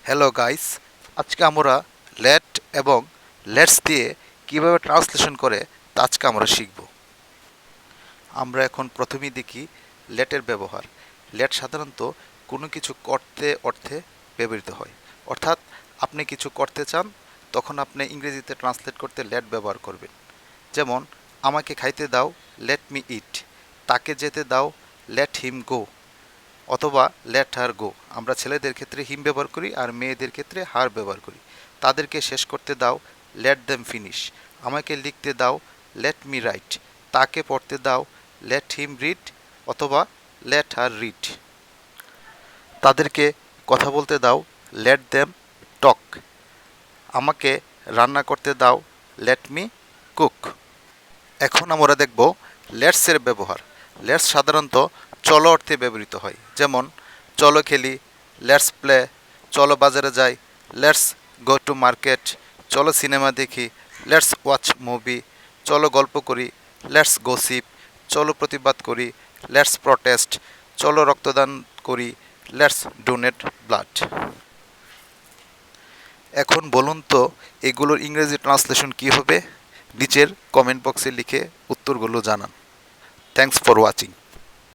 Hello guys, আজকে আমরা late এবং লেটস দিয়ে কিভাবে ট্রান্সলেশন করে তা আজকে আমরা শিখব। আমরা এখন প্রথমেই দেখি লেটের ব্যবহার। লেট সাধারণত কোনো কিছু করতে অর্থে ব্যবহৃত হয়, অর্থাৎ আপনি কিছু করতে চান, তখন আপনি ইংরেজিতে ট্রান্সলেট করতে লেট ব্যবহার করবেন। যেমন, আমাকে খাইতে দাও, লেট মি ইট। তাকে যেতে দাও, লেট হিম গো। অথবা লেট হার গো। আমরা ছেলেদের ক্ষেত্রে হিম ব্যবহার করি আর মেয়েদের ক্ষেত্রে হার ব্যবহার করি। তাদেরকে শেষ করতে দাও, লেট দেম ফিনিশ। আমাকে লিখতে দাও, লেট মি রাইট। তাকে পড়তে দাও, লেট হিম রিড অথবা লেট হার রিড। তাদেরকে কথা বলতে দাও, লেট দেম টক। আমাকে রান্না করতে দাও, লেট মি কুক। এখন আমরা দেখব লেটসের ব্যবহার। লেটস সাধারণত চলো অর্থে ব্যবহৃত হয়। যেমন, চলো খেলি, লেটস প্লে। চলো বাজারে যাই, লেটস গো টু মার্কেট। চলো সিনেমা দেখি, লেটস ওয়াচ মুভি। চলো গল্প করি, লেটস গসিপ। চলো প্রতিবাদ করি, লেটস প্রটেস্ট। চলো রক্তদান করি, লেটস ডোনেট ব্লাড। এখন বলুন তো এগুলোর ইংরেজি ট্রান্সলেশন কী হবে? নিচের কমেন্ট বক্সে লিখে উত্তরগুলো জানান। Thanks for watching.